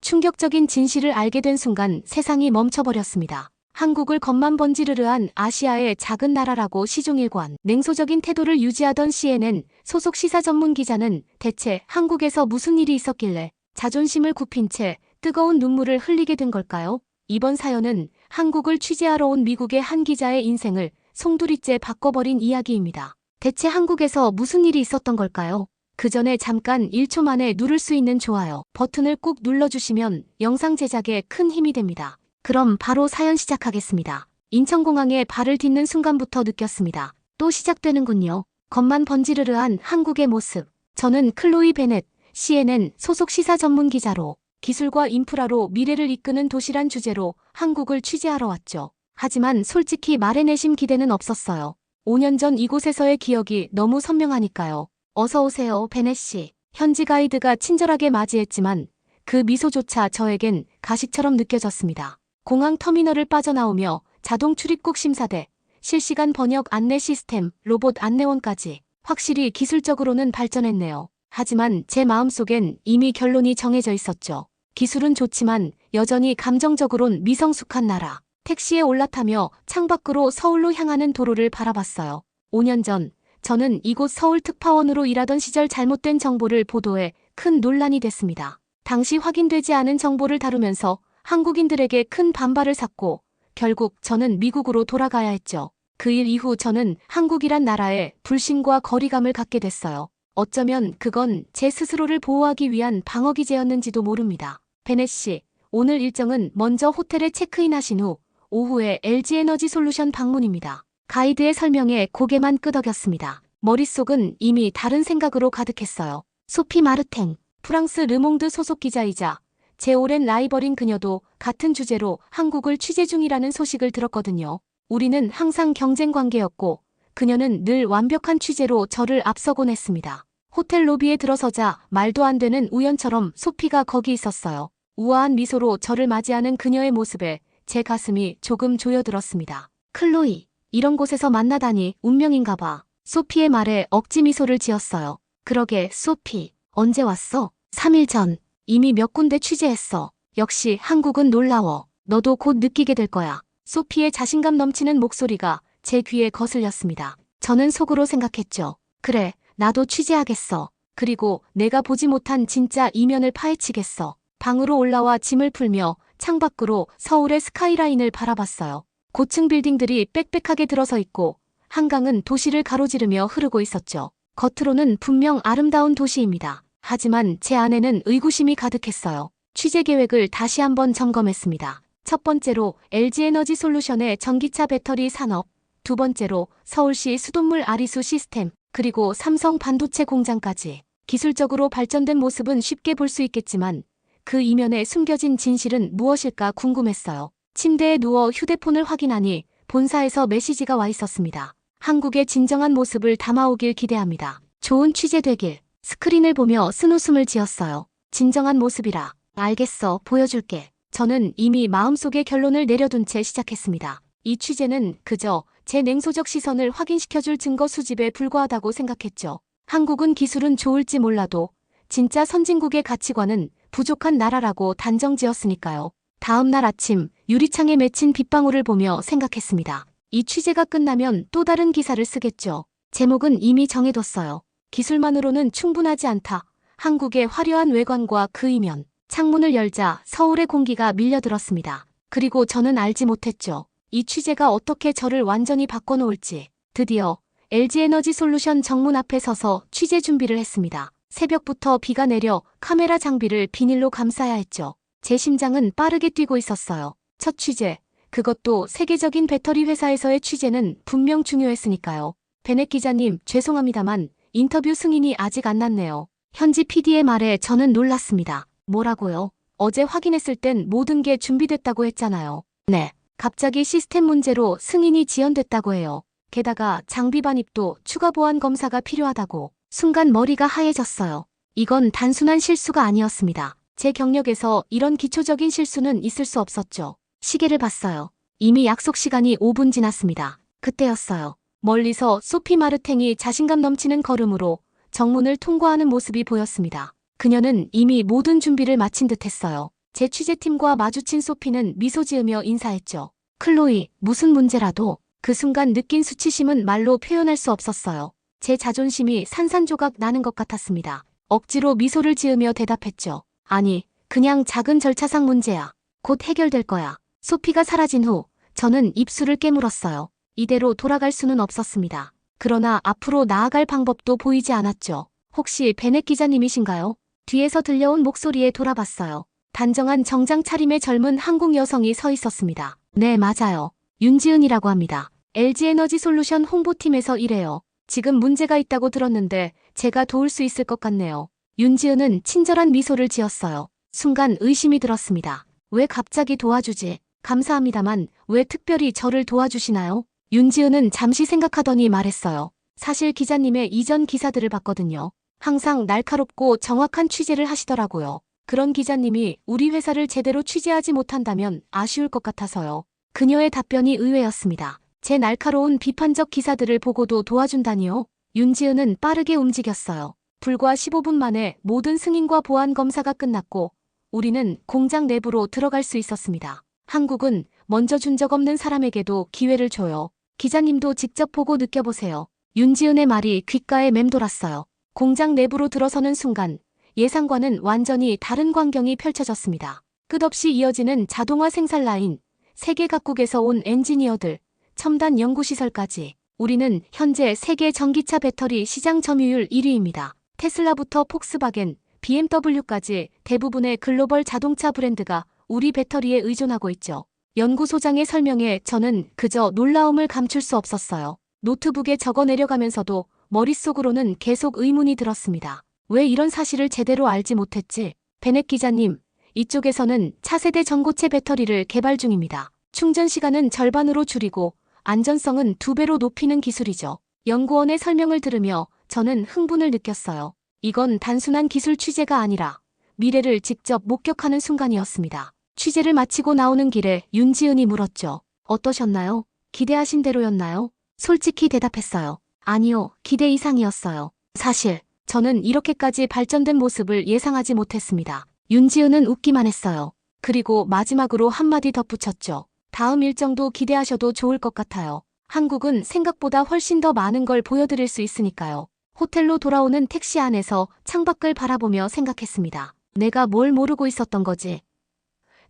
충격적인 진실을 알게 된 순간 세상이 멈춰버렸습니다. 한국을 겉만 번지르르한 아시아의 작은 나라라고 시종일관 냉소적인 태도를 유지하던 CNN 소속 시사 전문 기자는 대체 한국에서 무슨 일이 있었길래 자존심을 굽힌 채 뜨거운 눈물을 흘리게 된 걸까요? 이번 사연은 한국을 취재하러 온 미국의 한 기자의 인생을 송두리째 바꿔버린 이야기입니다. 대체 한국에서 무슨 일이 있었던 걸까요? 그 전에 잠깐 1초 만에 누를 수 있는 좋아요 버튼을 꾹 눌러주시면 영상 제작에 큰 힘이 됩니다. 그럼 바로 사연 시작하겠습니다. 인천공항에 발을 딛는 순간부터 느꼈습니다. 또 시작되는군요. 겉만 번지르르한 한국의 모습. 저는 클로이 베넷, CNN 소속 시사 전문 기자로 기술과 인프라로 미래를 이끄는 도시란 주제로 한국을 취재하러 왔죠. 하지만 솔직히 말해 내심 기대는 없었어요. 5년 전 이곳에서의 기억이 너무 선명하니까요. 어서 오세요, 베넷 씨. 현지 가이드가 친절하게 맞이했지만 그 미소조차 저에겐 가식처럼 느껴졌습니다. 공항 터미널을 빠져나오며 자동 출입국 심사대, 실시간 번역 안내 시스템, 로봇 안내원까지 확실히 기술적으로는 발전했네요. 하지만 제 마음속엔 이미 결론이 정해져 있었죠. 기술은 좋지만 여전히 감정적으론 미성숙한 나라. 택시에 올라타며 창밖으로 서울로 향하는 도로를 바라봤어요. 5년 전 저는 이곳 서울특파원으로 일하던 시절 잘못된 정보를 보도해 큰 논란이 됐습니다. 당시 확인되지 않은 정보를 다루면서 한국인들에게 큰 반발을 샀고 결국 저는 미국으로 돌아가야 했죠. 그 일 이후 저는 한국이란 나라에 불신과 거리감을 갖게 됐어요. 어쩌면 그건 제 스스로를 보호하기 위한 방어기제였는지도 모릅니다. 베넷 씨, 오늘 일정은 먼저 호텔에 체크인하신 후 오후에 LG에너지솔루션 방문입니다. 가이드의 설명에 고개만 끄덕였습니다. 머릿속은 이미 다른 생각으로 가득했어요. 소피 마르탱, 프랑스 르몽드 소속 기자이자 제 오랜 라이벌인 그녀도 같은 주제로 한국을 취재 중이라는 소식을 들었거든요. 우리는 항상 경쟁 관계였고 그녀는 늘 완벽한 취재로 저를 앞서곤 했습니다. 호텔 로비에 들어서자 말도 안 되는 우연처럼 소피가 거기 있었어요. 우아한 미소로 저를 맞이하는 그녀의 모습에 제 가슴이 조금 조여들었습니다. 클로이, 이런 곳에서 만나다니 운명인가 봐. 소피의 말에 억지 미소를 지었어요. 그러게, 소피, 언제 왔어? 3일 전. 이미 몇 군데 취재했어. 역시 한국은 놀라워. 너도 곧 느끼게 될 거야. 소피의 자신감 넘치는 목소리가 제 귀에 거슬렸습니다. 저는 속으로 생각했죠. 그래, 나도 취재하겠어. 그리고 내가 보지 못한 진짜 이면을 파헤치겠어. 방으로 올라와 짐을 풀며 창밖으로 서울의 스카이라인을 바라봤어요. 고층 빌딩들이 빽빽하게 들어서 있고 한강은 도시를 가로지르며 흐르고 있었죠. 겉으로는 분명 아름다운 도시입니다. 하지만 제 안에는 의구심이 가득했어요. 취재 계획을 다시 한번 점검했습니다. 첫 번째로 LG에너지솔루션의 전기차 배터리 산업, 두 번째로 서울시 수돗물 아리수 시스템, 그리고 삼성 반도체 공장까지. 기술적으로 발전된 모습은 쉽게 볼 수 있겠지만 그 이면에 숨겨진 진실은 무엇일까 궁금했어요. 침대에 누워 휴대폰을 확인하니 본사에서 메시지가 와 있었습니다. 한국의 진정한 모습을 담아오길 기대합니다. 좋은 취재 되길. 스크린을 보며 쓴웃음을 지었어요. 진정한 모습이라. 알겠어, 보여줄게. 저는 이미 마음속에 결론을 내려둔 채 시작했습니다. 이 취재는 그저 제 냉소적 시선을 확인시켜줄 증거 수집에 불과하다고 생각했죠. 한국은 기술은 좋을지 몰라도 진짜 선진국의 가치관은 부족한 나라라고 단정지었으니까요. 다음 날 아침 유리창에 맺힌 빗방울을 보며 생각했습니다. 이 취재가 끝나면 또 다른 기사를 쓰겠죠. 제목은 이미 정해뒀어요. 기술만으로는 충분하지 않다. 한국의 화려한 외관과 그 이면. 창문을 열자 서울의 공기가 밀려들었습니다. 그리고 저는 알지 못했죠. 이 취재가 어떻게 저를 완전히 바꿔놓을지. 드디어 LG에너지솔루션 정문 앞에 서서 취재 준비를 했습니다. 새벽부터 비가 내려 카메라 장비를 비닐로 감싸야 했죠. 제 심장은 빠르게 뛰고 있었어요. 첫 취재, 그것도 세계적인 배터리 회사에서의 취재는 분명 중요했으니까요. 베넷 기자님, 죄송합니다만 인터뷰 승인이 아직 안 났네요. 현지 PD의 말에 저는 놀랐습니다. 뭐라고요? 어제 확인했을 땐 모든 게 준비됐다고 했잖아요. 네. 갑자기 시스템 문제로 승인이 지연됐다고 해요. 게다가 장비 반입도 추가 보안 검사가 필요하다고. 순간 머리가 하얘졌어요. 이건 단순한 실수가 아니었습니다. 제 경력에서 이런 기초적인 실수는 있을 수 없었죠. 시계를 봤어요. 이미 약속 시간이 5분 지났습니다. 그때였어요. 멀리서 소피 마르탱이 자신감 넘치는 걸음으로 정문을 통과하는 모습이 보였습니다. 그녀는 이미 모든 준비를 마친 듯 했어요. 제 취재팀과 마주친 소피는 미소 지으며 인사했죠. 클로이, 무슨 문제라도. 그 순간 느낀 수치심은 말로 표현할 수 없었어요. 제 자존심이 산산조각 나는 것 같았습니다. 억지로 미소를 지으며 대답했죠. 아니, 그냥 작은 절차상 문제야. 곧 해결될 거야. 소피가 사라진 후 저는 입술을 깨물었어요. 이대로 돌아갈 수는 없었습니다. 그러나 앞으로 나아갈 방법도 보이지 않았죠. 혹시 베넷 기자님이신가요? 뒤에서 들려온 목소리에 돌아봤어요. 단정한 정장 차림의 젊은 한국 여성이 서 있었습니다. 네, 맞아요. 윤지은이라고 합니다. LG에너지솔루션 홍보팀에서 일해요. 지금 문제가 있다고 들었는데 제가 도울 수 있을 것 같네요. 윤지은은 친절한 미소를 지었어요. 순간 의심이 들었습니다. 왜 갑자기 도와주지? 감사합니다만 왜 특별히 저를 도와주시나요? 윤지은은 잠시 생각하더니 말했어요. 사실 기자님의 이전 기사들을 봤거든요. 항상 날카롭고 정확한 취재를 하시더라고요. 그런 기자님이 우리 회사를 제대로 취재하지 못한다면 아쉬울 것 같아서요. 그녀의 답변이 의외였습니다. 제 날카로운 비판적 기사들을 보고도 도와준다니요? 윤지은은 빠르게 움직였어요. 불과 15분 만에 모든 승인과 보안 검사가 끝났고 우리는 공장 내부로 들어갈 수 있었습니다. 한국은 먼저 준 적 없는 사람에게도 기회를 줘요. 기자님도 직접 보고 느껴보세요. 윤지은의 말이 귓가에 맴돌았어요. 공장 내부로 들어서는 순간 예상과는 완전히 다른 광경이 펼쳐졌습니다. 끝없이 이어지는 자동화 생산 라인, 세계 각국에서 온 엔지니어들, 첨단 연구시설까지 우리는 현재 세계 전기차 배터리 시장 점유율 1위입니다. 테슬라부터 폭스바겐, BMW까지 대부분의 글로벌 자동차 브랜드가 우리 배터리에 의존하고 있죠. 연구소장의 설명에 저는 그저 놀라움을 감출 수 없었어요. 노트북에 적어 내려가면서도 머릿속으로는 계속 의문이 들었습니다. 왜 이런 사실을 제대로 알지 못했지? 베넷 기자님, 이쪽에서는 차세대 전고체 배터리를 개발 중입니다. 충전 시간은 절반으로 줄이고 안전성은 2배로 높이는 기술이죠. 연구원의 설명을 들으며 저는 흥분을 느꼈어요. 이건 단순한 기술 취재가 아니라 미래를 직접 목격하는 순간이었습니다. 취재를 마치고 나오는 길에 윤지은이 물었죠. 어떠셨나요? 기대하신 대로였나요? 솔직히 대답했어요. 아니요, 기대 이상이었어요. 사실 저는 이렇게까지 발전된 모습을 예상하지 못했습니다. 윤지은은 웃기만 했어요. 그리고 마지막으로 한마디 덧붙였죠. 다음 일정도 기대하셔도 좋을 것 같아요. 한국은 생각보다 훨씬 더 많은 걸 보여드릴 수 있으니까요. 호텔로 돌아오는 택시 안에서 창밖을 바라보며 생각했습니다. 내가 뭘 모르고 있었던 거지?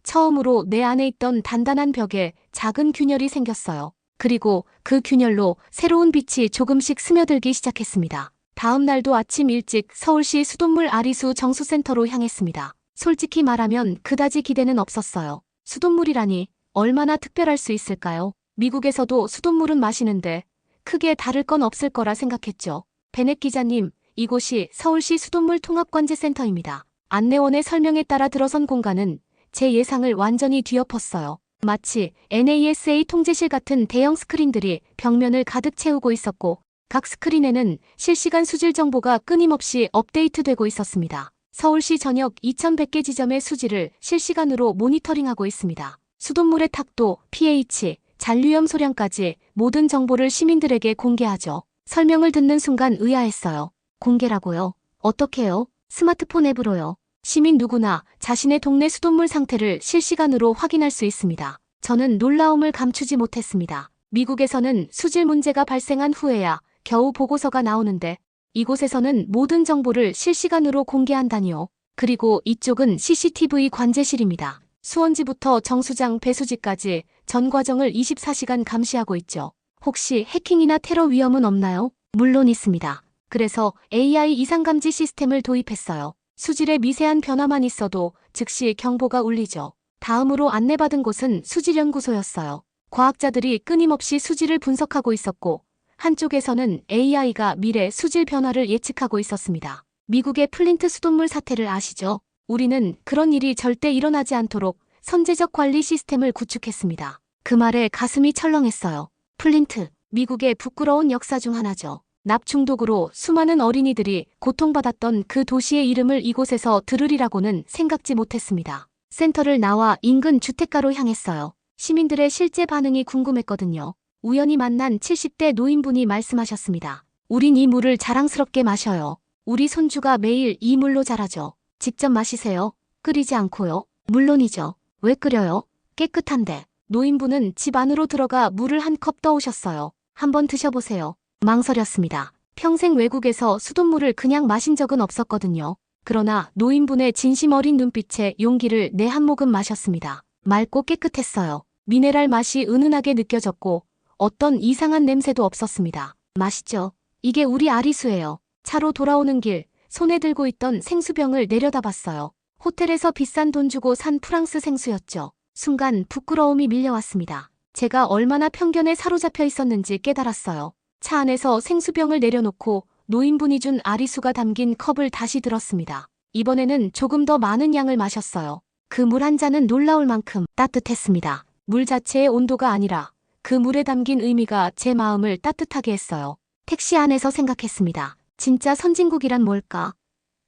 처음으로 내 안에 있던 단단한 벽에 작은 균열이 생겼어요. 그리고 그 균열로 새로운 빛이 조금씩 스며들기 시작했습니다. 다음 날도 아침 일찍 서울시 수돗물 아리수 정수센터로 향했습니다. 솔직히 말하면 그다지 기대는 없었어요. 수돗물이라니 얼마나 특별할 수 있을까요? 미국에서도 수돗물은 마시는데 크게 다를 건 없을 거라 생각했죠. 베넷 기자님, 이곳이 서울시 수돗물 통합관제센터입니다. 안내원의 설명에 따라 들어선 공간은 제 예상을 완전히 뒤엎었어요. 마치 NASA 통제실 같은 대형 스크린들이 벽면을 가득 채우고 있었고 각 스크린에는 실시간 수질 정보가 끊임없이 업데이트되고 있었습니다. 서울시 전역 2100개 지점의 수질을 실시간으로 모니터링하고 있습니다. 수돗물의 탁도, pH, 잔류염 소량까지 모든 정보를 시민들에게 공개하죠. 설명을 듣는 순간 의아했어요. 공개라고요? 어떻게요? 스마트폰 앱으로요. 시민 누구나 자신의 동네 수돗물 상태를 실시간으로 확인할 수 있습니다. 저는 놀라움을 감추지 못했습니다. 미국에서는 수질 문제가 발생한 후에야 겨우 보고서가 나오는데 이곳에서는 모든 정보를 실시간으로 공개한다니요. 그리고 이쪽은 CCTV 관제실입니다. 수원지부터 정수장 배수지까지 전 과정을 24시간 감시하고 있죠. 혹시 해킹이나 테러 위험은 없나요? 물론 있습니다. 그래서 AI 이상감지 시스템을 도입했어요. 수질의 미세한 변화만 있어도 즉시 경보가 울리죠. 다음으로 안내받은 곳은 수질연구소였어요. 과학자들이 끊임없이 수질을 분석하고 있었고 한쪽에서는 AI가 미래 수질 변화를 예측하고 있었습니다. 미국의 플린트 수돗물 사태를 아시죠? 우리는 그런 일이 절대 일어나지 않도록 선제적 관리 시스템을 구축했습니다. 그 말에 가슴이 철렁했어요. 플린트, 미국의 부끄러운 역사 중 하나죠. 납 중독으로 수많은 어린이들이 고통받았던 그 도시의 이름을 이곳에서 들으리라고는 생각지 못했습니다. 센터를 나와 인근 주택가로 향했어요. 시민들의 실제 반응이 궁금했거든요. 우연히 만난 70대 노인분이 말씀하셨습니다. 우린 이 물을 자랑스럽게 마셔요. 우리 손주가 매일 이 물로 자라죠. 직접 마시세요. 끓이지 않고요. 물론이죠. 왜 끓여요? 깨끗한데. 노인분은 집 안으로 들어가 물을 한 컵 떠오셨어요. 한번 드셔보세요. 망설였습니다. 평생 외국에서 수돗물을 그냥 마신 적은 없었거든요. 그러나 노인분의 진심 어린 눈빛에 용기를 내 한 모금 마셨습니다. 맑고 깨끗했어요. 미네랄 맛이 은은하게 느껴졌고 어떤 이상한 냄새도 없었습니다. 맛있죠? 이게 우리 아리수예요. 차로 돌아오는 길 손에 들고 있던 생수병을 내려다봤어요. 호텔에서 비싼 돈 주고 산 프랑스 생수였죠. 순간 부끄러움이 밀려왔습니다. 제가 얼마나 편견에 사로잡혀 있었는지 깨달았어요. 차 안에서 생수병을 내려놓고 노인분이 준 아리수가 담긴 컵을 다시 들었습니다. 이번에는 조금 더 많은 양을 마셨어요. 그 물 한 잔은 놀라울 만큼 따뜻했습니다. 물 자체의 온도가 아니라 그 물에 담긴 의미가 제 마음을 따뜻하게 했어요. 택시 안에서 생각했습니다. 진짜 선진국이란 뭘까?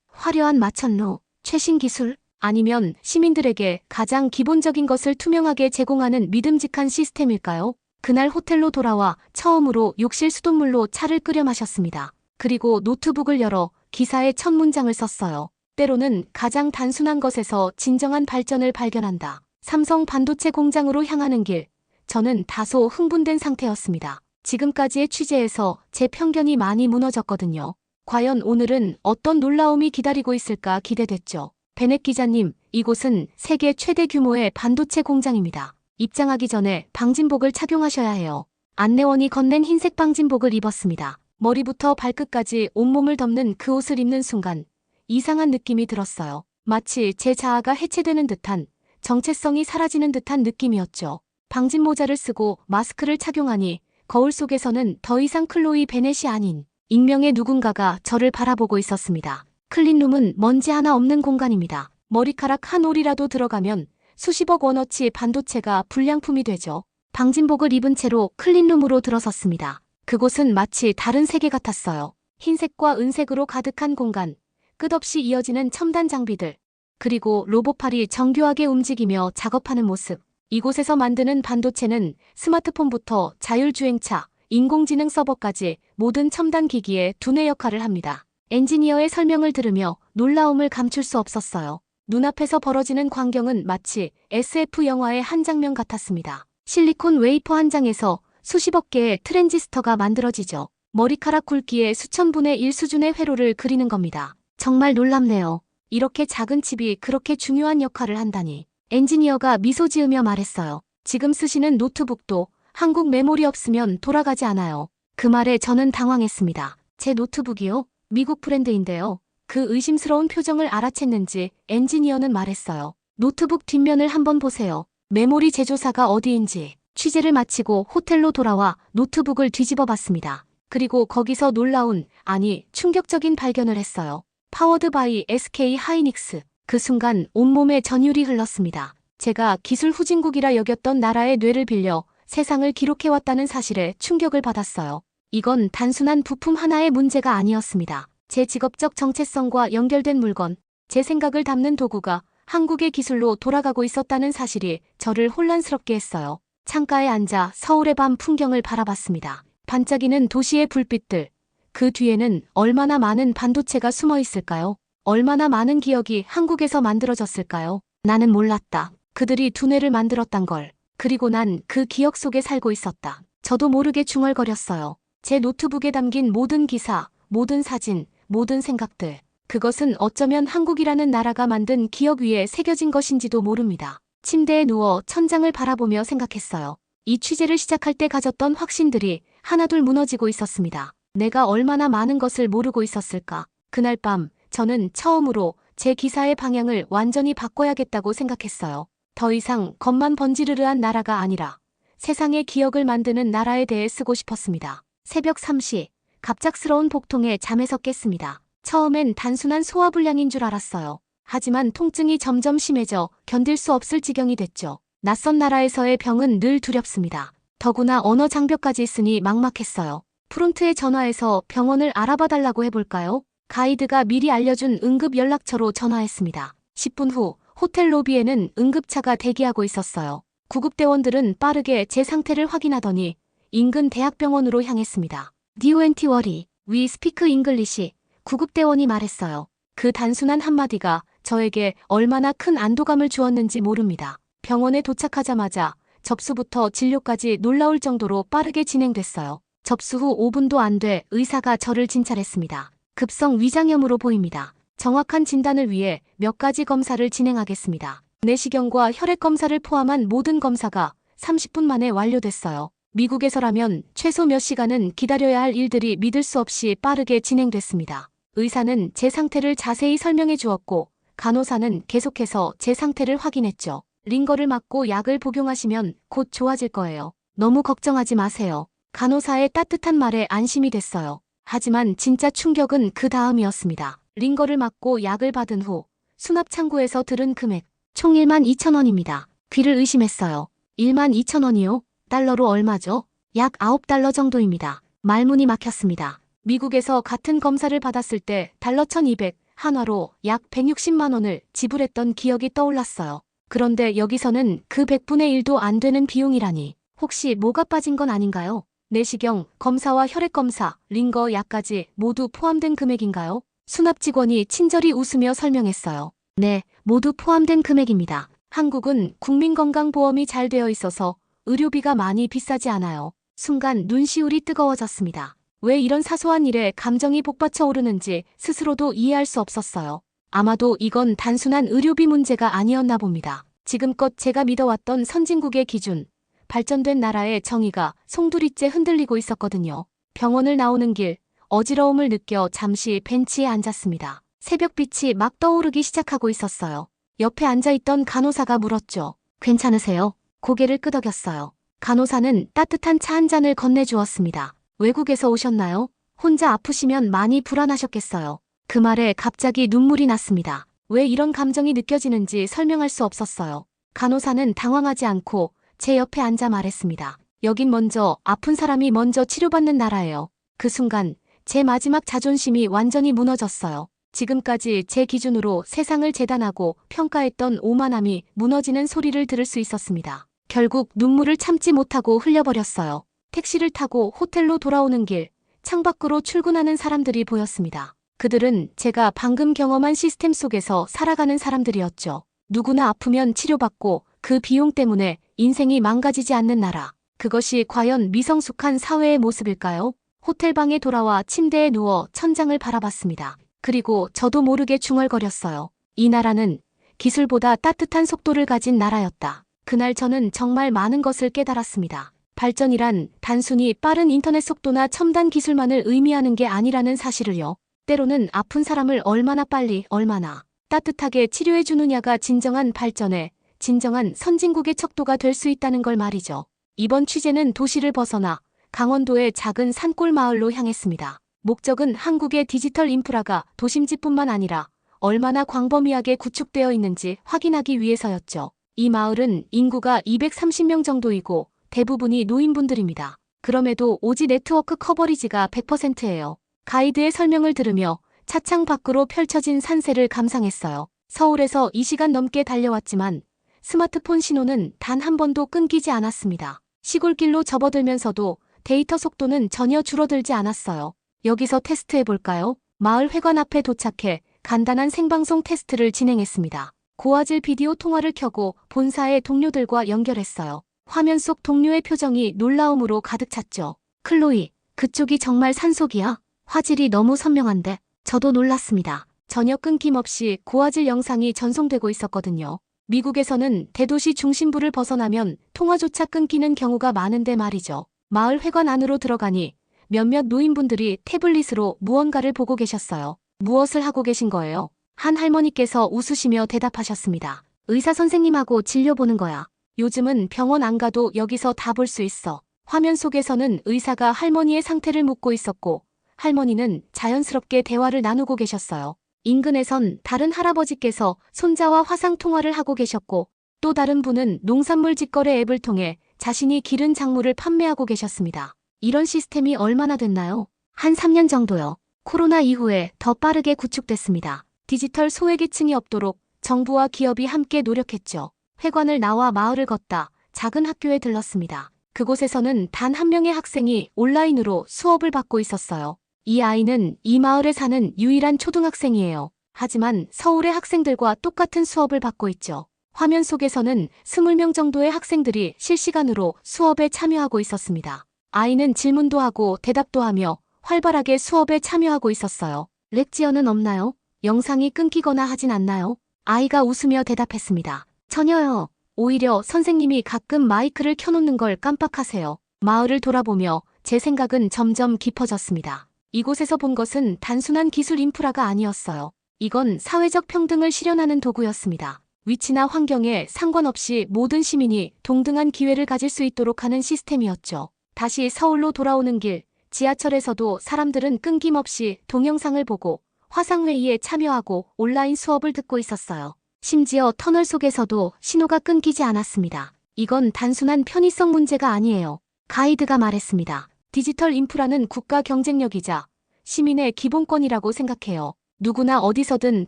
화려한 마천루, 최신 기술, 아니면 시민들에게 가장 기본적인 것을 투명하게 제공하는 믿음직한 시스템일까요? 그날 호텔로 돌아와 처음으로 욕실 수돗물로 차를 끓여 마셨습니다. 그리고 노트북을 열어 기사의 첫 문장을 썼어요. 때로는 가장 단순한 것에서 진정한 발전을 발견한다. 삼성 반도체 공장으로 향하는 길. 저는 다소 흥분된 상태였습니다. 지금까지의 취재에서 제 편견이 많이 무너졌거든요. 과연 오늘은 어떤 놀라움이 기다리고 있을까 기대됐죠. 베넷 기자님, 이곳은 세계 최대 규모의 반도체 공장입니다. 입장하기 전에 방진복을 착용하셔야 해요. 안내원이 건넨 흰색 방진복을 입었습니다. 머리부터 발끝까지 온몸을 덮는 그 옷을 입는 순간 이상한 느낌이 들었어요. 마치 제 자아가 해체되는 듯한, 정체성이 사라지는 듯한 느낌이었죠. 방진 모자를 쓰고 마스크를 착용하니 거울 속에서는 더 이상 클로이 베넷이 아닌 익명의 누군가가 저를 바라보고 있었습니다. 클린룸은 먼지 하나 없는 공간입니다. 머리카락 한 올이라도 들어가면 수십억 원어치 반도체가 불량품이 되죠. 방진복을 입은 채로 클린룸으로 들어섰습니다. 그곳은 마치 다른 세계 같았어요. 흰색과 은색으로 가득한 공간, 끝없이 이어지는 첨단 장비들, 그리고 로봇팔이 정교하게 움직이며 작업하는 모습. 이곳에서 만드는 반도체는 스마트폰부터 자율주행차, 인공지능 서버까지 모든 첨단 기기에 두뇌 역할을 합니다. 엔지니어의 설명을 들으며 놀라움을 감출 수 없었어요. 눈앞에서 벌어지는 광경은 마치 SF 영화의 한 장면 같았습니다. 실리콘 웨이퍼 한 장에서 수십억 개의 트랜지스터가 만들어지죠. 머리카락 굵기의 수천 분의 1 수준의 회로를 그리는 겁니다. 정말 놀랍네요. 이렇게 작은 칩이 그렇게 중요한 역할을 한다니. 엔지니어가 미소 지으며 말했어요. 지금 쓰시는 노트북도 한국 메모리 없으면 돌아가지 않아요. 그 말에 저는 당황했습니다. 제 노트북이요? 미국 브랜드인데요. 그 의심스러운 표정을 알아챘는지 엔지니어는 말했어요. 노트북 뒷면을 한번 보세요. 메모리 제조사가 어디인지. 취재를 마치고 호텔로 돌아와 노트북을 뒤집어 봤습니다. 그리고 거기서 놀라운, 아니 충격적인 발견을 했어요. 파워드 바이 SK 하이닉스. 그 순간 온몸에 전율이 흘렀습니다. 제가 기술 후진국이라 여겼던 나라의 뇌를 빌려 세상을 기록해왔다는 사실에 충격을 받았어요. 이건 단순한 부품 하나의 문제가 아니었습니다. 제 직업적 정체성과 연결된 물건, 제 생각을 담는 도구가 한국의 기술로 돌아가고 있었다는 사실이 저를 혼란스럽게 했어요. 창가에 앉아 서울의 밤 풍경을 바라봤습니다. 반짝이는 도시의 불빛들, 그 뒤에는 얼마나 많은 반도체가 숨어 있을까요? 얼마나 많은 기억이 한국에서 만들어졌을까요? 나는 몰랐다. 그들이 두뇌를 만들었단 걸. 그리고 난 그 기억 속에 살고 있었다. 저도 모르게 중얼거렸어요. 제 노트북에 담긴 모든 기사, 모든 사진, 모든 생각들. 그것은 어쩌면 한국이라는 나라가 만든 기억 위에 새겨진 것인지도 모릅니다. 침대에 누워 천장을 바라보며 생각했어요. 이 취재를 시작할 때 가졌던 확신들이 하나둘 무너지고 있었습니다. 내가 얼마나 많은 것을 모르고 있었을까. 그날 밤 저는 처음으로 제 기사의 방향을 완전히 바꿔야겠다고 생각했어요. 더 이상 겉만 번지르르한 나라가 아니라 세상의 기억을 만드는 나라에 대해 쓰고 싶었습니다. 새벽 3시, 갑작스러운 복통에 잠에서 깼습니다. 처음엔 단순한 소화불량인 줄 알았어요. 하지만 통증이 점점 심해져 견딜 수 없을 지경이 됐죠. 낯선 나라에서의 병은 늘 두렵습니다. 더구나 언어 장벽까지 있으니 막막했어요. 프론트에 전화해서 병원을 알아봐달라고 해볼까요? 가이드가 미리 알려준 응급 연락처로 전화했습니다. 10분 후 호텔 로비에는 응급차가 대기하고 있었어요. 구급대원들은 빠르게 제 상태를 확인하더니 인근 대학병원으로 향했습니다. DONT worry, we speak English. 구급대원이 말했어요. 그 단순한 한마디가 저에게 얼마나 큰 안도감을 주었는지 모릅니다. 병원에 도착하자마자 접수부터 진료까지 놀라울 정도로 빠르게 진행됐어요. 접수 후 5분도 안 돼 의사가 저를 진찰했습니다. 급성 위장염으로 보입니다. 정확한 진단을 위해 몇 가지 검사를 진행하겠습니다. 내시경과 혈액 검사를 포함한 모든 검사가 30분 만에 완료됐어요. 미국에서라면 최소 몇 시간은 기다려야 할 일들이 믿을 수 없이 빠르게 진행됐습니다. 의사는 제 상태를 자세히 설명해 주었고 간호사는 계속해서 제 상태를 확인했죠. 링거를 맞고 약을 복용하시면 곧 좋아질 거예요. 너무 걱정하지 마세요. 간호사의 따뜻한 말에 안심이 됐어요. 하지만 진짜 충격은 그 다음이었습니다. 링거를 맞고 약을 받은 후 수납 창구에서 들은 금액 총 12,000원입니다. 귀를 의심했어요. 12,000원이요? 달러로 얼마죠? 약 9달러 정도입니다. 말문이 막혔습니다. 미국에서 같은 검사를 받았을 때 달러 1,200, 한화로 약 160만 원을 지불했던 기억이 떠올랐어요. 그런데 여기서는 그 100분의 1도 안 되는 비용이라니. 혹시 뭐가 빠진 건 아닌가요? 내시경, 검사와 혈액검사, 링거, 약까지 모두 포함된 금액인가요? 수납 직원이 친절히 웃으며 설명했어요. 네, 모두 포함된 금액입니다. 한국은 국민건강보험이 잘 되어 있어서 의료비가 많이 비싸지 않아요. 순간 눈시울이 뜨거워졌습니다. 왜 이런 사소한 일에 감정이 복받쳐 오르는지 스스로도 이해할 수 없었어요. 아마도 이건 단순한 의료비 문제가 아니었나 봅니다. 지금껏 제가 믿어왔던 선진국의 기준, 발전된 나라의 정의가 송두리째 흔들리고 있었거든요. 병원을 나오는 길, 어지러움을 느껴 잠시 벤치에 앉았습니다. 새벽빛이 막 떠오르기 시작하고 있었어요. 옆에 앉아있던 간호사가 물었죠. 괜찮으세요? 고개를 끄덕였어요. 간호사는 따뜻한 차 한 잔을 건네주었습니다. 외국에서 오셨나요? 혼자 아프시면 많이 불안하셨겠어요. 그 말에 갑자기 눈물이 났습니다. 왜 이런 감정이 느껴지는지 설명할 수 없었어요. 간호사는 당황하지 않고 제 옆에 앉아 말했습니다. 여긴 먼저 아픈 사람이 먼저 치료받는 나라예요. 그 순간 제 마지막 자존심이 완전히 무너졌어요. 지금까지 제 기준으로 세상을 재단하고 평가했던 오만함이 무너지는 소리를 들을 수 있었습니다. 결국 눈물을 참지 못하고 흘려버렸어요. 택시를 타고 호텔로 돌아오는 길, 창밖으로 출근하는 사람들이 보였습니다. 그들은 제가 방금 경험한 시스템 속에서 살아가는 사람들이었죠. 누구나 아프면 치료받고 그 비용 때문에 인생이 망가지지 않는 나라. 그것이 과연 미성숙한 사회의 모습일까요? 호텔방에 돌아와 침대에 누워 천장을 바라봤습니다. 그리고 저도 모르게 중얼거렸어요. 이 나라는 기술보다 따뜻한 속도를 가진 나라였다. 그날 저는 정말 많은 것을 깨달았습니다. 발전이란 단순히 빠른 인터넷 속도나 첨단 기술만을 의미하는 게 아니라는 사실을요. 때로는 아픈 사람을 얼마나 빨리, 얼마나 따뜻하게 치료해 주느냐가 진정한 발전의, 진정한 선진국의 척도가 될 수 있다는 걸 말이죠. 이번 취재는 도시를 벗어나 강원도의 작은 산골 마을로 향했습니다. 목적은 한국의 디지털 인프라가 도심지뿐만 아니라 얼마나 광범위하게 구축되어 있는지 확인하기 위해서였죠. 이 마을은 인구가 230명 정도이고 대부분이 노인분들입니다. 그럼에도 오지 네트워크 커버리지가 100%예요. 가이드의 설명을 들으며 차창 밖으로 펼쳐진 산세를 감상했어요. 서울에서 2시간 넘게 달려왔지만 스마트폰 신호는 단 한 번도 끊기지 않았습니다. 시골길로 접어들면서도 데이터 속도는 전혀 줄어들지 않았어요. 여기서 테스트해볼까요? 마을 회관 앞에 도착해 간단한 생방송 테스트를 진행했습니다. 고화질 비디오 통화를 켜고 본사의 동료들과 연결했어요. 화면 속 동료의 표정이 놀라움으로 가득 찼죠. 클로이, 그쪽이 정말 산속이야? 화질이 너무 선명한데? 저도 놀랐습니다. 전혀 끊김없이 고화질 영상이 전송되고 있었거든요. 미국에서는 대도시 중심부를 벗어나면 통화조차 끊기는 경우가 많은데 말이죠. 마을 회관 안으로 들어가니 몇몇 노인분들이 태블릿으로 무언가를 보고 계셨어요. 무엇을 하고 계신 거예요? 한 할머니께서 웃으시며 대답하셨습니다. 의사 선생님하고 진료 보는 거야. 요즘은 병원 안 가도 여기서 다 볼 수 있어. 화면 속에서는 의사가 할머니의 상태를 묻고 있었고 할머니는 자연스럽게 대화를 나누고 계셨어요. 인근에선 다른 할아버지께서 손자와 화상통화를 하고 계셨고 또 다른 분은 농산물 직거래 앱을 통해 자신이 기른 작물을 판매하고 계셨습니다. 이런 시스템이 얼마나 됐나요? 한 3년 정도요. 코로나 이후에 더 빠르게 구축됐습니다. 디지털 소외계층이 없도록 정부와 기업이 함께 노력했죠. 회관을 나와 마을을 걷다 작은 학교에 들렀습니다. 그곳에서는 단 한 명의 학생이 온라인으로 수업을 받고 있었어요. 이 아이는 이 마을에 사는 유일한 초등학생이에요. 하지만 서울의 학생들과 똑같은 수업을 받고 있죠. 화면 속에서는 20명 정도의 학생들이 실시간으로 수업에 참여하고 있었습니다. 아이는 질문도 하고 대답도 하며 활발하게 수업에 참여하고 있었어요. 렉지어는 없나요? 영상이 끊기거나 하진 않나요? 아이가 웃으며 대답했습니다. 전혀요. 오히려 선생님이 가끔 마이크를 켜놓는 걸 깜빡하세요. 마을을 돌아보며 제 생각은 점점 깊어졌습니다. 이곳에서 본 것은 단순한 기술 인프라가 아니었어요. 이건 사회적 평등을 실현하는 도구였습니다. 위치나 환경에 상관없이 모든 시민이 동등한 기회를 가질 수 있도록 하는 시스템이었죠. 다시 서울로 돌아오는 길, 지하철에서도 사람들은 끊김없이 동영상을 보고 화상회의에 참여하고 온라인 수업을 듣고 있었어요. 심지어 터널 속에서도 신호가 끊기지 않았습니다. 이건 단순한 편의성 문제가 아니에요. 가이드가 말했습니다. 디지털 인프라는 국가 경쟁력이자 시민의 기본권이라고 생각해요. 누구나 어디서든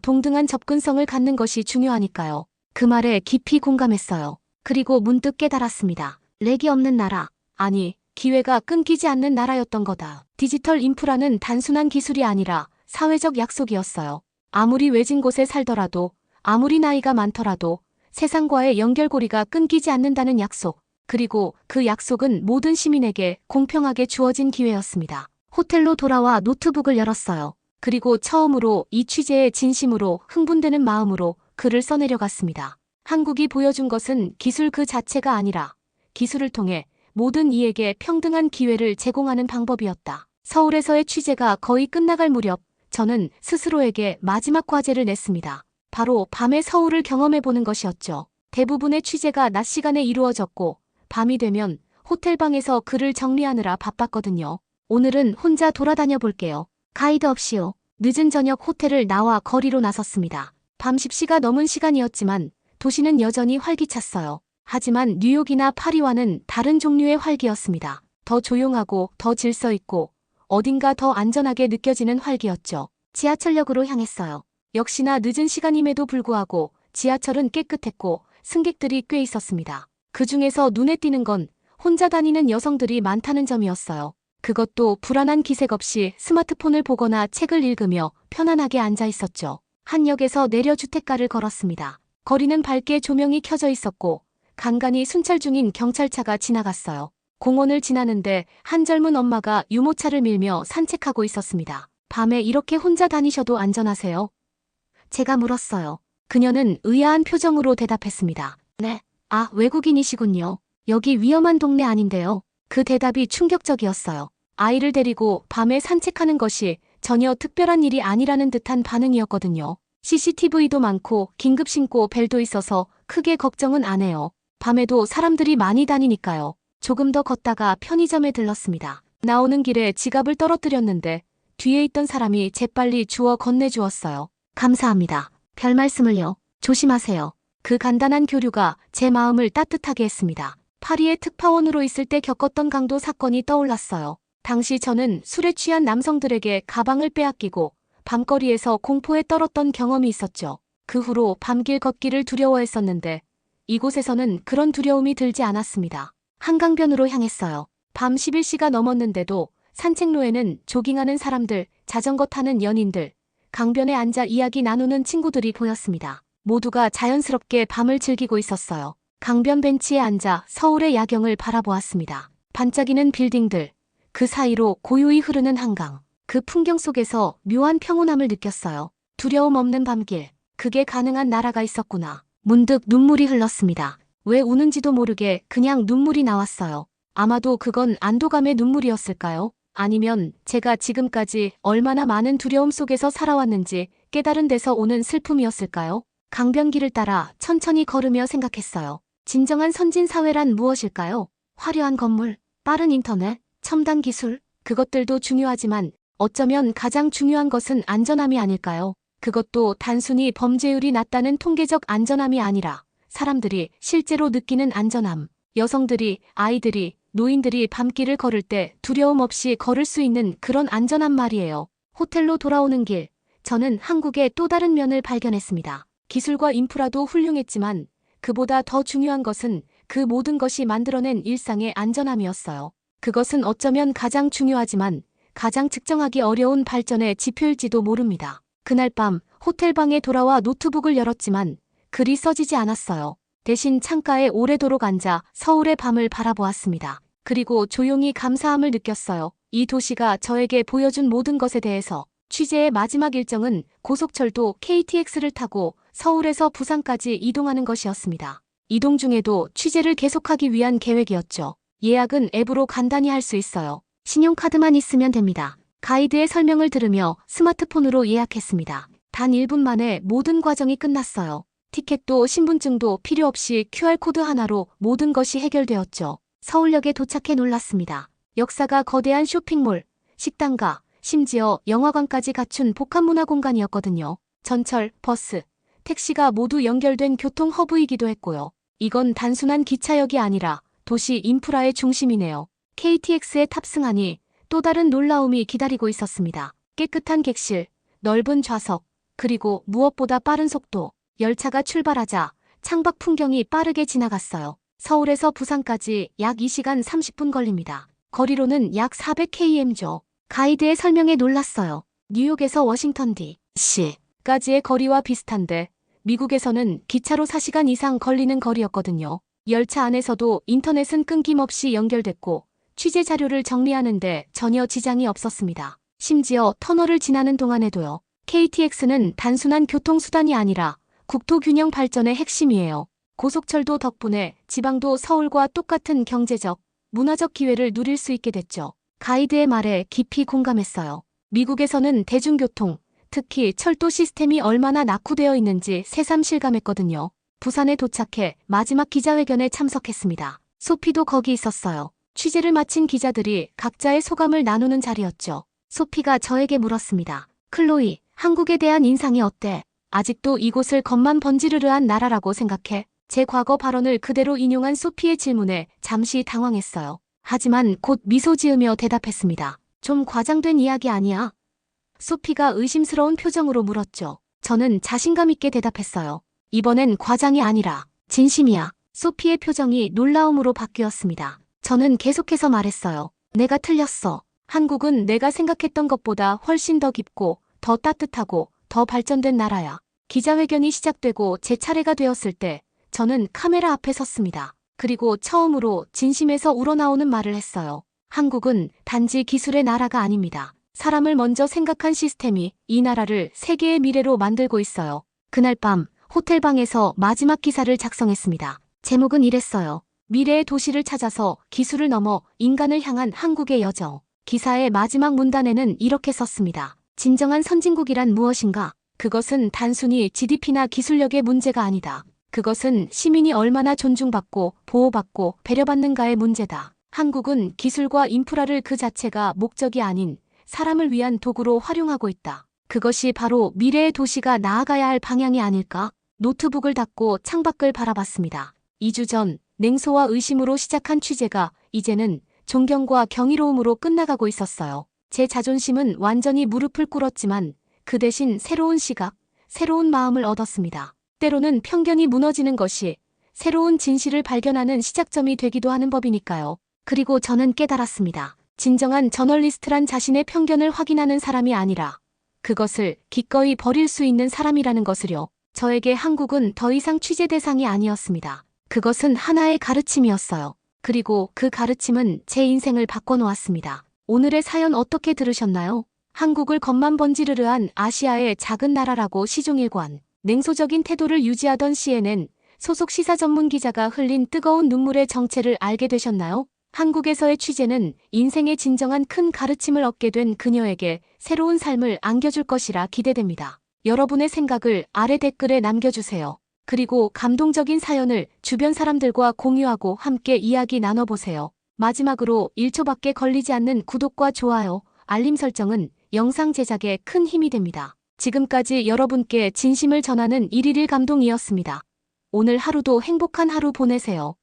동등한 접근성을 갖는 것이 중요하니까요. 그 말에 깊이 공감했어요. 그리고 문득 깨달았습니다. 렉이 없는 나라, 아니, 기회가 끊기지 않는 나라였던 거다. 디지털 인프라는 단순한 기술이 아니라 사회적 약속이었어요. 아무리 외진 곳에 살더라도, 아무리 나이가 많더라도 세상과의 연결고리가 끊기지 않는다는 약속. 그리고 그 약속은 모든 시민에게 공평하게 주어진 기회였습니다. 호텔로 돌아와 노트북을 열었어요. 그리고 처음으로 이 취재에 진심으로 흥분되는 마음으로 글을 써내려갔습니다. 한국이 보여준 것은 기술 그 자체가 아니라 기술을 통해 모든 이에게 평등한 기회를 제공하는 방법이었다. 서울에서의 취재가 거의 끝나갈 무렵 저는 스스로에게 마지막 과제를 냈습니다. 바로 밤에 서울을 경험해보는 것이었죠. 대부분의 취재가 낮 시간에 이루어졌고 밤이 되면 호텔방에서 글을 정리하느라 바빴거든요. 오늘은 혼자 돌아다녀 볼게요. 가이드 없이요. 늦은 저녁 호텔을 나와 거리로 나섰습니다. 밤 10시가 넘은 시간이었지만 도시는 여전히 활기찼어요. 하지만 뉴욕이나 파리와는 다른 종류의 활기였습니다. 더 조용하고 더 질서 있고 어딘가 더 안전하게 느껴지는 활기였죠. 지하철역으로 향했어요. 역시나 늦은 시간임에도 불구하고 지하철은 깨끗했고 승객들이 꽤 있었습니다. 그 중에서 눈에 띄는 건 혼자 다니는 여성들이 많다는 점이었어요. 그것도 불안한 기색 없이 스마트폰을 보거나 책을 읽으며 편안하게 앉아 있었죠. 한 역에서 내려 주택가를 걸었습니다. 거리는 밝게 조명이 켜져 있었고 간간히 순찰 중인 경찰차가 지나갔어요. 공원을 지나는데 한 젊은 엄마가 유모차를 밀며 산책하고 있었습니다. 밤에 이렇게 혼자 다니셔도 안전하세요? 제가 물었어요. 그녀는 의아한 표정으로 대답했습니다. 네. 아, 외국인이시군요. 여기 위험한 동네 아닌데요. 그 대답이 충격적이었어요. 아이를 데리고 밤에 산책하는 것이 전혀 특별한 일이 아니라는 듯한 반응이었거든요. CCTV도 많고 긴급 신고 벨도 있어서 크게 걱정은 안 해요. 밤에도 사람들이 많이 다니니까요. 조금 더 걷다가 편의점에 들렀습니다. 나오는 길에 지갑을 떨어뜨렸는데 뒤에 있던 사람이 재빨리 주워 건네주었어요. 감사합니다. 별 말씀을요. 조심하세요. 그 간단한 교류가 제 마음을 따뜻하게 했습니다. 파리의 특파원으로 있을 때 겪었던 강도 사건이 떠올랐어요. 당시 저는 술에 취한 남성들에게 가방을 빼앗기고 밤거리에서 공포에 떨었던 경험이 있었죠. 그 후로 밤길 걷기를 두려워했었는데 이곳에서는 그런 두려움이 들지 않았습니다. 한강변으로 향했어요. 밤 11시가 넘었는데도 산책로에는 조깅하는 사람들, 자전거 타는 연인들, 강변에 앉아 이야기 나누는 친구들이 보였습니다. 모두가 자연스럽게 밤을 즐기고 있었어요. 강변 벤치에 앉아 서울의 야경을 바라보았습니다. 반짝이는 빌딩들, 그 사이로 고요히 흐르는 한강. 그 풍경 속에서 묘한 평온함을 느꼈어요. 두려움 없는 밤길, 그게 가능한 나라가 있었구나. 문득 눈물이 흘렀습니다. 왜 우는지도 모르게 그냥 눈물이 나왔어요. 아마도 그건 안도감의 눈물이었을까요? 아니면 제가 지금까지 얼마나 많은 두려움 속에서 살아왔는지 깨달은 데서 오는 슬픔이었을까요? 강변길을 따라 천천히 걸으며 생각했어요. 진정한 선진 사회란 무엇일까요? 화려한 건물, 빠른 인터넷, 첨단 기술, 그것들도 중요하지만 어쩌면 가장 중요한 것은 안전함이 아닐까요? 그것도 단순히 범죄율이 낮다는 통계적 안전함이 아니라 사람들이 실제로 느끼는 안전함. 여성들이, 아이들이, 노인들이 밤길을 걸을 때 두려움 없이 걸을 수 있는 그런 안전함 말이에요. 호텔로 돌아오는 길, 저는 한국의 또 다른 면을 발견했습니다. 기술과 인프라도 훌륭했지만 그보다 더 중요한 것은 그 모든 것이 만들어낸 일상의 안전함이었어요. 그것은 어쩌면 가장 중요하지만 가장 측정하기 어려운 발전의 지표일지도 모릅니다. 그날 밤 호텔방에 돌아와 노트북을 열었지만 글이 써지지 않았어요. 대신 창가에 오래도록 앉아 서울의 밤을 바라보았습니다. 그리고 조용히 감사함을 느꼈어요. 이 도시가 저에게 보여준 모든 것에 대해서. 취재의 마지막 일정은 고속철도 KTX를 타고 서울에서 부산까지 이동하는 것이었습니다. 이동 중에도 취재를 계속하기 위한 계획이었죠. 예약은 앱으로 간단히 할 수 있어요. 신용카드만 있으면 됩니다. 가이드의 설명을 들으며 스마트폰으로 예약했습니다. 단 1분 만에 모든 과정이 끝났어요. 티켓도 신분증도 필요 없이 QR코드 하나로 모든 것이 해결되었죠. 서울역에 도착해 놀랐습니다. 역사가 거대한 쇼핑몰, 식당가, 심지어 영화관까지 갖춘 복합문화 공간이었거든요. 전철, 버스, 택시가 모두 연결된 교통 허브이기도 했고요. 이건 단순한 기차역이 아니라 도시 인프라의 중심이네요. KTX에 탑승하니 또 다른 놀라움이 기다리고 있었습니다. 깨끗한 객실, 넓은 좌석, 그리고 무엇보다 빠른 속도. 열차가 출발하자 창밖 풍경이 빠르게 지나갔어요. 서울에서 부산까지 약 2시간 30분 걸립니다. 거리로는 약 400km죠. 가이드의 설명에 놀랐어요. 뉴욕에서 워싱턴 DC까지의 거리와 비슷한데 미국에서는 기차로 4시간 이상 걸리는 거리였거든요. 열차 안에서도 인터넷은 끊김없이 연결됐고 취재 자료를 정리하는데 전혀 지장이 없었습니다. 심지어 터널을 지나는 동안에도요. KTX는 단순한 교통수단이 아니라 국토균형 발전의 핵심이에요. 고속철도 덕분에 지방도 서울과 똑같은 경제적, 문화적 기회를 누릴 수 있게 됐죠. 가이드의 말에 깊이 공감했어요. 미국에서는 대중교통, 특히 철도 시스템이 얼마나 낙후되어 있는지 새삼 실감했거든요. 부산에 도착해 마지막 기자회견에 참석했습니다. 소피도 거기 있었어요. 취재를 마친 기자들이 각자의 소감을 나누는 자리였죠. 소피가 저에게 물었습니다. 클로이, 한국에 대한 인상이 어때? 아직도 이곳을 겉만 번지르르한 나라라고 생각해? 제 과거 발언을 그대로 인용한 소피의 질문에 잠시 당황했어요. 하지만 곧 미소 지으며 대답했습니다. 좀 과장된 이야기 아니야? 소피가 의심스러운 표정으로 물었죠. 저는 자신감 있게 대답했어요. 이번엔 과장이 아니라 진심이야. 소피의 표정이 놀라움으로 바뀌었습니다. 저는 계속해서 말했어요. 내가 틀렸어. 한국은 내가 생각했던 것보다 훨씬 더 깊고 더 따뜻하고 더 발전된 나라야. 기자회견이 시작되고 제 차례가 되었을 때 저는 카메라 앞에 섰습니다. 그리고 처음으로 진심에서 우러나오는 말을 했어요. 한국은 단지 기술의 나라가 아닙니다. 사람을 먼저 생각한 시스템이 이 나라를 세계의 미래로 만들고 있어요. 그날 밤 호텔방에서 마지막 기사를 작성했습니다. 제목은 이랬어요. 미래의 도시를 찾아서 기술을 넘어 인간을 향한 한국의 여정. 기사의 마지막 문단에는 이렇게 썼습니다. 진정한 선진국이란 무엇인가? 그것은 단순히 GDP나 기술력의 문제가 아니다. 그것은 시민이 얼마나 존중받고 보호받고 배려받는가의 문제다. 한국은 기술과 인프라를 그 자체가 목적이 아닌 사람을 위한 도구로 활용하고 있다. 그것이 바로 미래의 도시가 나아가야 할 방향이 아닐까? 노트북을 닫고 창밖을 바라봤습니다. 2주 전 냉소와 의심으로 시작한 취재가 이제는 존경과 경이로움으로 끝나가고 있었어요. 제 자존심은 완전히 무릎을 꿇었지만 그 대신 새로운 시각, 새로운 마음을 얻었습니다. 때로는 편견이 무너지는 것이 새로운 진실을 발견하는 시작점이 되기도 하는 법이니까요. 그리고 저는 깨달았습니다. 진정한 저널리스트란 자신의 편견을 확인하는 사람이 아니라 그것을 기꺼이 버릴 수 있는 사람이라는 것을요. 저에게 한국은 더 이상 취재 대상이 아니었습니다. 그것은 하나의 가르침이었어요. 그리고 그 가르침은 제 인생을 바꿔놓았습니다. 오늘의 사연 어떻게 들으셨나요? 한국을 겉만 번지르르한 아시아의 작은 나라라고 시종일관, 냉소적인 태도를 유지하던 CNN 소속 시사 전문 기자가 흘린 뜨거운 눈물의 정체를 알게 되셨나요? 한국에서의 취재는 인생의 진정한 큰 가르침을 얻게 된 그녀에게 새로운 삶을 안겨줄 것이라 기대됩니다. 여러분의 생각을 아래 댓글에 남겨주세요. 그리고 감동적인 사연을 주변 사람들과 공유하고 함께 이야기 나눠보세요. 마지막으로 1초밖에 걸리지 않는 구독과 좋아요, 알림 설정은 영상 제작에 큰 힘이 됩니다. 지금까지 여러분께 진심을 전하는 111 감동이었습니다. 오늘 하루도 행복한 하루 보내세요.